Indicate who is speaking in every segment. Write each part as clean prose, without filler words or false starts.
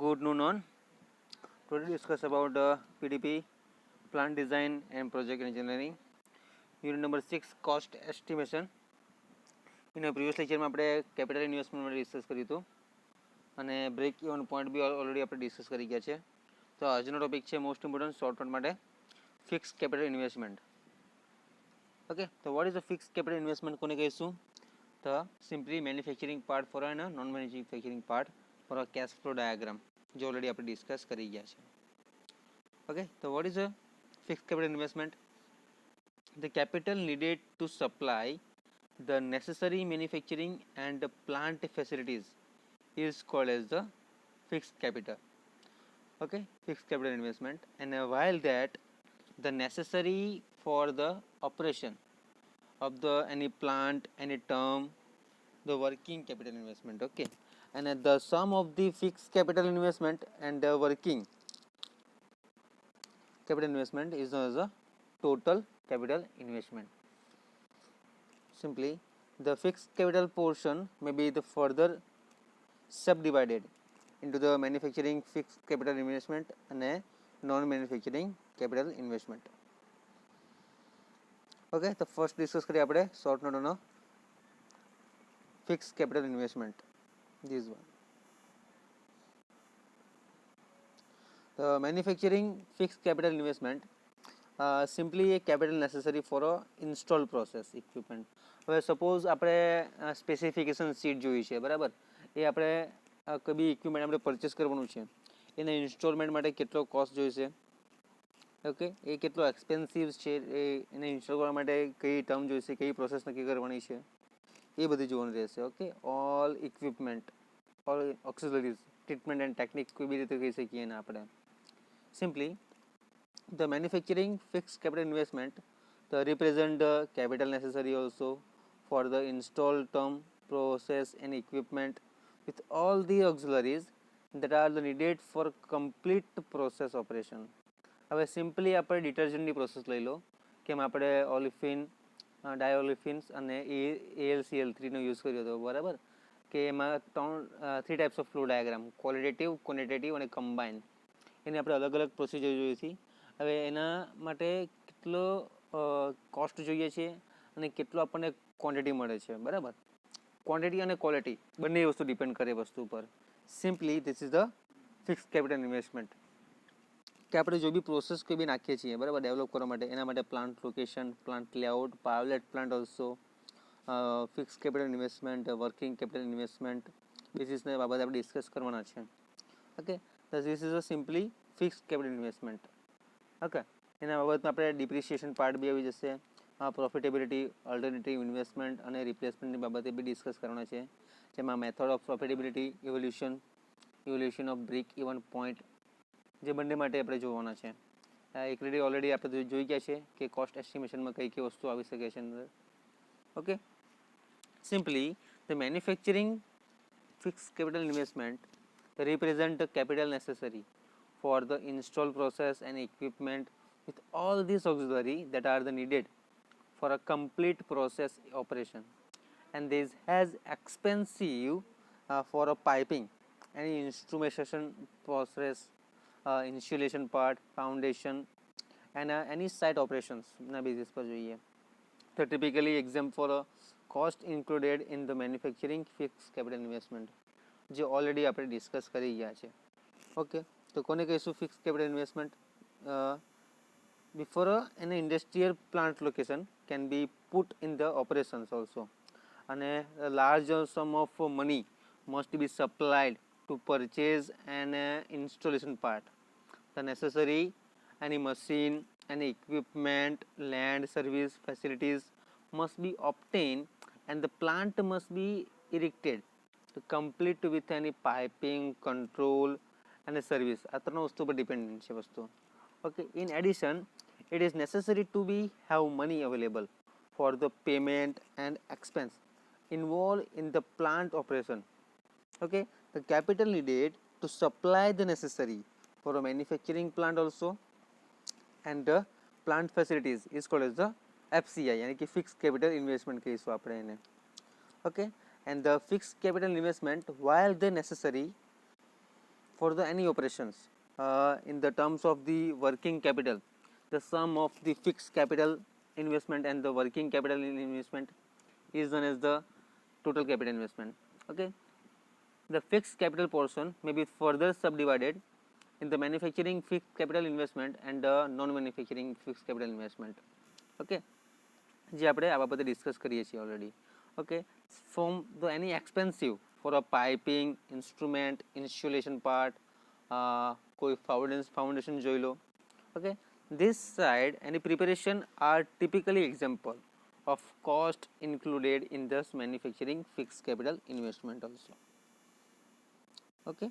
Speaker 1: Good noon on. Today discuss about PDP, plant design and project engineering. Unit number 6 cost estimation. In a previous lecture માં આપણે capital investment માટે discuss કર્યું હતું અને break even point બી already આપણે discuss કરી ગયા છે. તો આજનો ટોપિક છે મોસ્ટ ઇમ્પોર્ટન્ટ શોર્ટ નોટ માટે ફિક્સ કેપિટલ ઇન્વેસ્ટમેન્ટ. ઓકે, તો what is a fix capital investment કોને કહીશું? તો simply manufacturing part for an non manufacturing part for a cash flow diagram જે ઓલરેડી આપણે ડિસ્કસ કરી ગયા છે. Okay, so what is a fixed capital investment? The capital needed to supply the necessary manufacturing and the plant facilities is called as the fixed capital. Okay, fixed capital investment. And while that the necessary for the operation of the any plant, any term, the working capital investment. Okay, and the sum of the fixed capital investment and the working capital investment is known as a total capital investment. Simply, the fixed capital portion may be the further subdivided into the manufacturing fixed capital investment and a non-manufacturing capital investment. Okay, the first discuss કરીએ આપણે short note on fixed capital investment. This one. The manufacturing fixed capital investment simply a capital necessary for a install process equipment. હવે suppose આપણે specification sheet જોઈ છે, બરાબર? એ આપણે કોઈ બી equipment આપણે પરચેસ કરવાનું છે, એને ઇન્સ્ટોલમેન્ટ માટે કેટલો કોસ્ટ જોઈશે, ઓકે, એ કેટલો એક્સપેન્સિવ છે, એને ઇન્સ્ટોલ કરવા માટે કઈ ટર્મ જોઈશે, કઈ પ્રોસેસ નક્કી કરવાની છે, એ બધી જોવાનું રહેશે. Okay, all equipment, all auxiliaries, treatment and technique કોઈ બી રીતે કહી શકીએ એને આપણે. Simply, the manufacturing fixed capital investment represent the capital necessary also for the installed term process and equipment with all the auxiliaries that are needed for complete process operation. હવે simply આપણે ડિટર્જન્ટની process લઈ લો, કેમ આપણે ઓલિફિન, ડાયોલિફિન્સ અને AlCl3નો use કર્યો હતો, બરાબર? કે એમાં 3 types of flow diagram, qualitative, quantitative અને કમ્બાઇન, એને આપણે અલગ અલગ પ્રોસિજર જોઈ હતી. હવે એના માટે કેટલો કોસ્ટ જોઈએ છે અને કેટલો આપણને ક્વોન્ટિટી મળે છે, બરાબર? ક્વોન્ટિટી અને ક્વોલિટી બંને વસ્તુ ડિપેન્ડ કરે વસ્તુ પર. Simply this is the fix capital investment. કે આપણે જો બી પ્રોસેસ કોઈ બી નાખીએ છીએ, બરાબર, ડેવલપ કરવા માટે, એના માટે પ્લાન્ટ લોકેશન, પ્લાન્ટ લેઆઉટ, પાવલેટ plant also, fix capital investment, working capital investment બેસિસને બાબતે આપણે ડિસ્કસ કરવાના છે. ઓકે, તો this is a simply fix capital investment. Okay, એના બાબતમાં આપણે ડિપ્રિસિએશન પાર્ટ બી આવી જશે, પ્રોફિટેબિલિટી, અલ્ટરનેટિવ ઇન્વેસ્ટમેન્ટ અને રિપ્લેસમેન્ટની બાબતે બી ડિસ્કસ કરવાના છે, જેમાં method of profitability, evolution of break even point, જે બંને માટે આપણે જોવાના છે. ઓલરેડી આપણે જોઈ ગયા છે કે કોસ્ટ એસ્ટિમેશનમાં કઈ કઈ વસ્તુ આવી શકે છે અંદર. Okay, simply the manufacturing fix capital investment represent the capital necessary for the install process and equipment with all these auxiliary that are the needed for a complete process operation, and this has expensive for a piping, any instrumentation process, insulation part, foundation and any site operations na basis par જોઈએ. So typically exam for a cost included in the manufacturing fixed capital investment જે already આપણે discuss કરી ગયા છે. Okay, તો કોને કહીશું fix capital investment? Before an industrial plant location can be put in the operations also, અને large sum of money must be supplied to purchase an installation part, the necessary any machine, any equipment, land, service, facilities must be obtained and the plant must be erected to complete with any piping, control and service. આ ત્રણ વસ્તુ પર dependent છે વસ્તુ. Okay, in addition it is necessary to be have money available for the payment and expense involved in the plant operation. Okay, the capital needed to supply the necessary for a manufacturing plant also and the plant facilities is called as the FCI, यानी कि fix capital investment कहीશું આપણે એને. Okay, and the fixed capital investment while they necessary for the any operations in the terms of the working capital, the sum of the fixed capital investment and the working capital investment is known as the total capital investment. Okay, the fixed capital portion may be further subdivided in the manufacturing fixed capital investment and the non-manufacturing fixed capital investment. Okay, જે આપણે આ બાબતે discuss કરીએ છીએ already. Okay, from the any expensive for a piping instrument insulation part, કોઈ foundation જોઈ લો. Okay, this side any preparation are typically example of cost included in this manufacturing fixed capital investment also. Okay,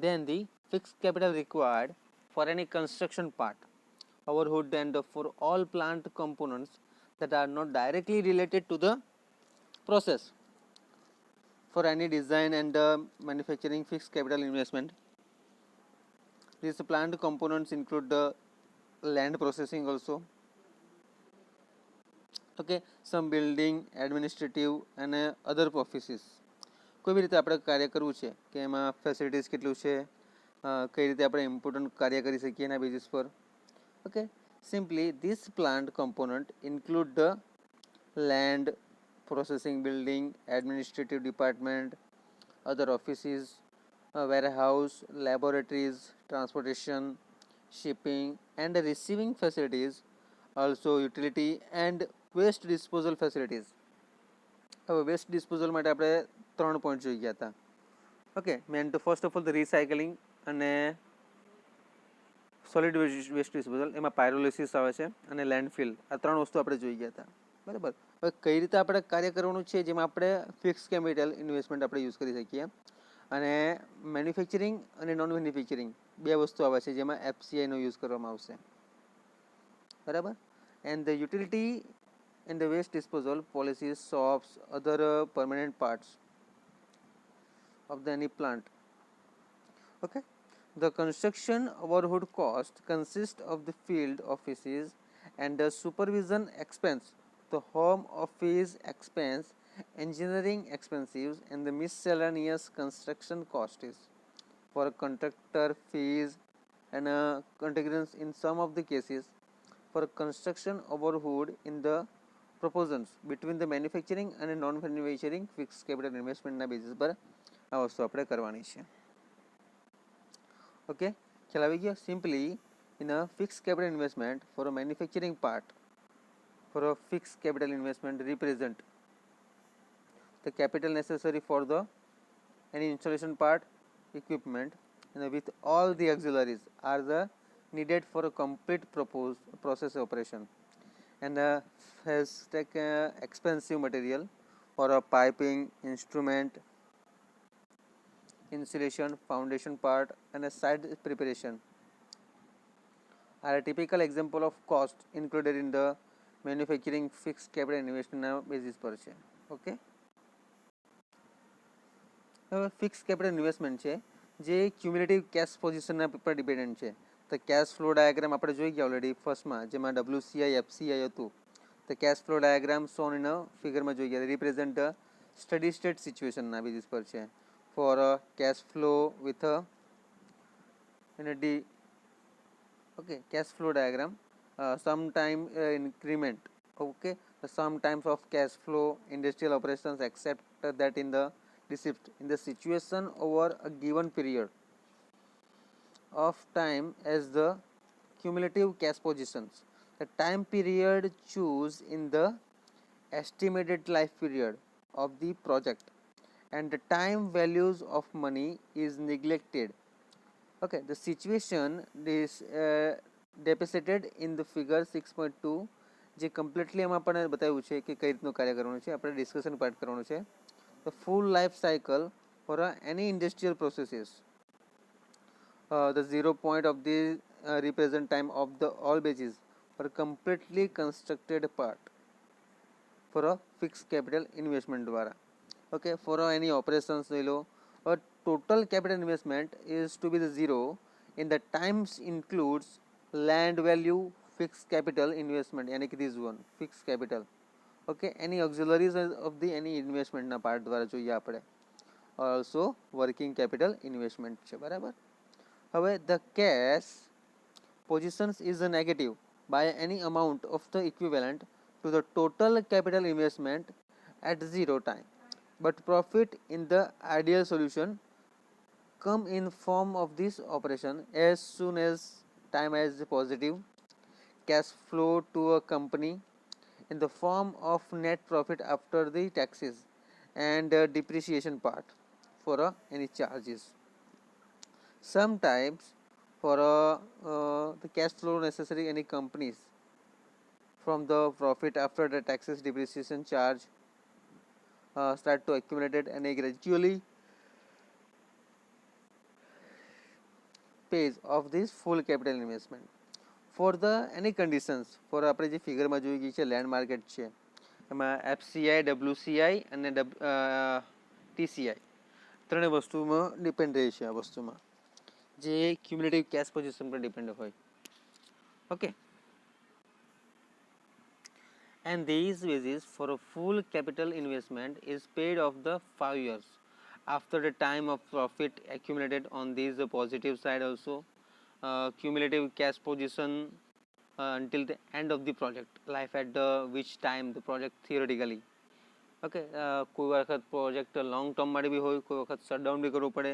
Speaker 1: then the fixed capital required for any construction part, overhead and for all plant components that are not directly related to the process. For any design and manufacturing fixed capital investment, these plant components include the land processing also. Okay, some building administrative and other offices. કોઈ બી રીતે આપણે કાર્ય કરવું છે કે એમાં facilities કેટલું છે, કઈ રીતે આપણે ઇમ્પોર્ટન્ટ કાર્ય કરી શકીએ એના બેઝિસ પર. Okay, simply this plant component include the land processing building, administrative department, other offices, warehouse, laboratories, transportation, shipping and receiving facilities, also utility and waste disposal facilities. હવે વેસ્ટ ડિસ્પોઝલ માટે આપણે 3 point જોઈ ગયા હતા. Okay, main તો first of all the recycling અને solid waste disposal, એમાં પાયરોલિસિસ આવે છે અને લેન્ડફિલ, આ 3 વસ્તુ આપણે જોઈ ગયા હતા. બરાબર. હવે કઈ રીતે આપણે કાર્ય કરવાનું છે જેમાં આપણે ફિક્સ કેપિટલ ઇન્વેસ્ટમેન્ટ આપણે યુઝ કરી શકીએ, અને મેન્યુફેક્ચરિંગ અને નોન મેન્યુફેક્ચરિંગ 2 વસ્તુ આવે છે જેમાં એફસીઆઈનો યુઝ કરવામાં આવશે. બરાબર. And the utility and the waste disposal policies, shops, other permanent parts of the any plant. Okay, the construction overhead cost consists of the field offices and the supervision expense, the home office expense, engineering expenses and the miscellaneous construction costs for contractor fees and contingents in some of the cases for construction overhead in the proportions between the manufacturing and non manufacturing fixed capital investment ના basis પર આ વસ્તુ આપણે કરવાની છે. Okay, ખ્યાલ આવી ગયો. Simply in a fixed capital investment for a manufacturing part, for a fixed capital investment represent the capital necessary for the any installation part equipment and with all the auxiliaries are the needed for a complete process operation, and has taken expensive material for a piping, instrument, insulation, foundation part and a side preparation are a typical example of cost included in the manufacturing fixed capital investment basis પર છે. Okay, હવે fix capital investment છે જે cumulative cache પોઝિશનના પર dependent છે. તો cache flow diagram આપણે જોઈ ગયા ઓલરેડી ફર્સ્ટમાં, જેમાં WCI FCI હતું. The cash flow diagram shown in a figure में જોઈએ represent a steady state situation ના બેઝિસ પર છે. For a cash flow with a in a D, okay, cash flow diagram, sometime increment. Okay, sometimes of cash flow industrial operations except that in the receipt in the situation over a given period of time as the cumulative cash positions. The time period choose in the estimated life period of the project and the time values of money is neglected. Okay, the situation is depicted in the figure 6.2, જે completely એમાં આપણે બતાવ્યું છે કે કઈ રીતનું કાર્ય કરવાનું છે. આપણે ડિસ્કશન પાર્ટ કરવાનું છે. The full life cycle for any industrial processes, the 0 point of the represent time of the all batches for completely constructed part for a fixed capital investment દ્વારા. Okay, for any operations લઈ લો, a total capital investment is to be the 0 in the times includes land value fixed capital investment, yani કે this one fixed capital. Okay, any auxiliaries of the any investment ના part દ્વારા જોઈએ આપણે. Also working capital investment છે, બરાબર. હવે the cash positions is a negative by any amount of the equivalent to the total capital investment at zero time, but profit in the ideal solution come in form of this operation as soon as time as positive cash flow to a company in the form of net profit after the taxes and depreciation part for any charges. Sometimes for the cash flow necessary any companies from the profit after the taxes depreciation charge start to accumulate and gradually pays of this full capital investment for the any conditions for આપણે જે ફિગરમાં જોઈ ગઈ છે land market છે એમાં FCI ડબ્લ્યુસીઆઈ અને ટીસીઆઈ ત્રણેય વસ્તુમાં ડિપેન્ડ રહે છે આ વસ્તુમાં જે ક્યુમ્યુલેટિવ કેશ પોઝિશન પર ડિપેન્ડ હોય. Okay, and these wages for a full capital investment is paid off the 5 years after the time of profit accumulated on this positive side also cumulative cash position until the end of the project life at which time the project theoretically okay કોઈ વખત project long term માટે બી હોય, કોઈ વખત shutdown બી કરવું પડે.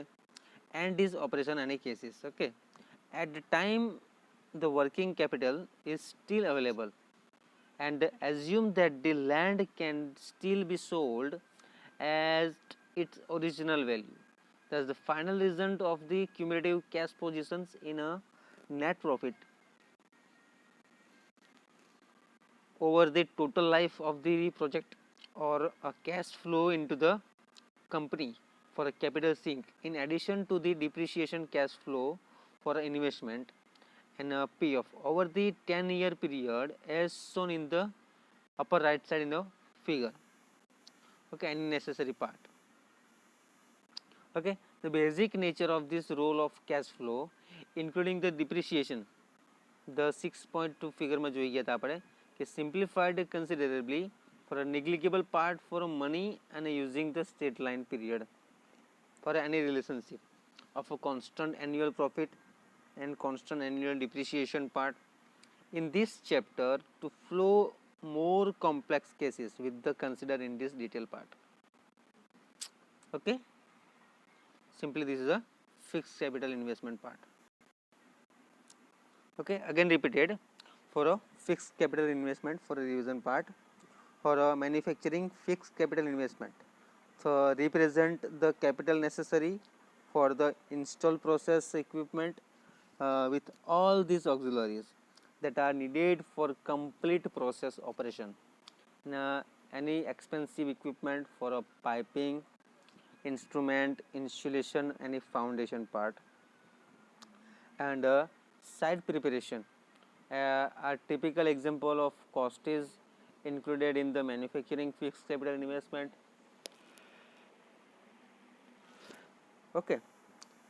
Speaker 1: and this operation any cases okay at the time the working capital is still available and assume that the land can still be sold at its original value. Thus, the final result of the cumulative cash positions in a net profit over the total life of the project or a cash flow into the company for a capital sink in addition to the depreciation cash flow for investment and a payoff over the 10-year period as shown in the upper right side in the figure. Okay, any necessary part. Okay, the basic nature of this role of cash flow including the depreciation the 6.2 figure માં જોઈ ગયા હતા આપણે કે simplified considerably for a negligible part for money and using the straight line period for any relationship of a constant annual profit and constant annual depreciation part. In this chapter to flow more complex cases with the consider in this detail part. Okay, simply this is a fixed capital investment part. Okay, again repeated for a fixed capital investment for a revision part for a manufacturing fixed capital investment so represent the capital necessary for the install process equipment with all these auxiliaries that are needed for complete process operation. Any expensive equipment for a piping, instrument, insulation, any foundation part and site preparation are typical example of cost is included in the manufacturing fixed capital investment. Okay,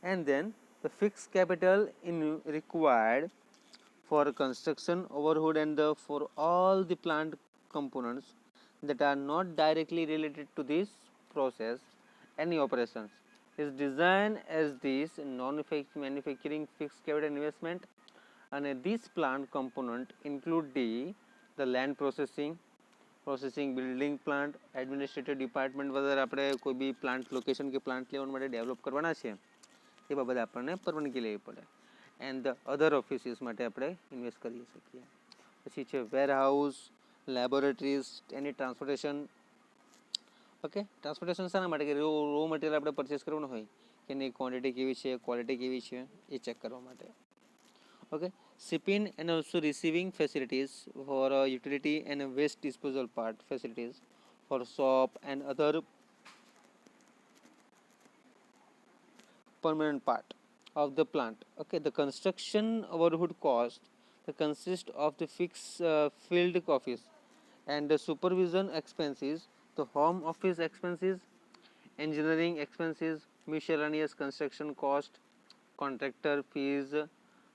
Speaker 1: and then the fixed capital in required for construction overhead and for all the plant components that are not directly related to this process any operations is designed as this non-manufacturing fixed capital investment and this plant component include the land processing building plant administrative department વગેરે આપણે કોઈ બી plant location કે plant level માટે develop કરવાના છે એ બાબતે આપણને પરવાનગી લેવી પડે એન્ડ ધ અધર ઓફિસીસ માટે આપણે ઇન્વેસ્ટ કરી શકીએ. પછી છે વેરહાઉસ, લેબોરેટરીઝ, એની ટ્રાન્સપોર્ટેશન. ઓકે, ટ્રાન્સપોર્ટેશન શાના માટે કે રો મટીરિયલ આપણે પરચેસ કરવાનું હોય કે એની ક્વોન્ટિટી કેવી છે, ક્વોલિટી કેવી છે એ ચેક કરવા માટે. Okay, shipping and also receiving facilities for utility and waste disposal part facilities for shop and other permanent part of the plant. Okay, the construction overhead cost consist of the fixed field office and the supervision expenses, the home office expenses, engineering expenses, miscellaneous construction cost, contractor fees.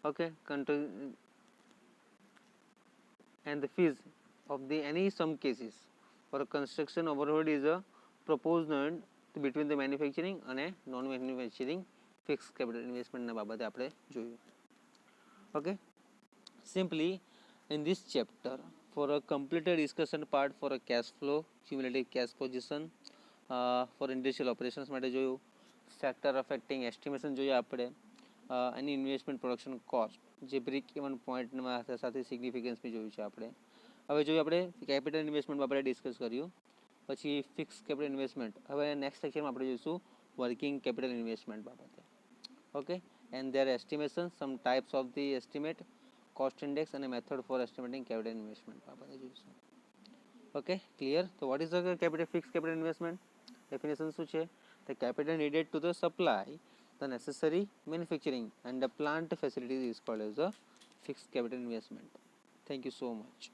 Speaker 1: Okay, and the fees of the any some cases for a construction overhead is a proportional તો between the manufacturing અને non manufacturing fix capital ઇન્વેસ્ટમેન્ટના બાબતે આપણે જોયું. Okay, simply in this chapter for a completed discussion part for a cash flow, cumulative cash position, for industrial operations માટે જોયું, factor affecting estimation જોયું આપણે, એની investment production cost જે break even પોઈન્ટમાં સાથે significance બી જોયું છે આપણે. હવે જોયું આપણે કેપિટલ ઇન્વેસ્ટમેન્ટ આપણે ડિસ્કસ કર્યું, પછી ફિક્સ કેપિટલ ઇન્વેસ્ટમેન્ટ. હવે નેક્સ્ટ સેક્શનમાં આપણે જોઈશું વર્કિંગ કેપિટલ ઇન્વેસ્ટમેન્ટ બાબતે. Okay, and there estimation, some types of the estimate, cost index અને method for estimating capital investment બાબતે જોઈશું. Okay, clear? તો what is the capital fix capital investment? Definition શું છે? The capital needed to the supply the necessary manufacturing and the plant facilities is called as a fixed capital investment. Thank you so much.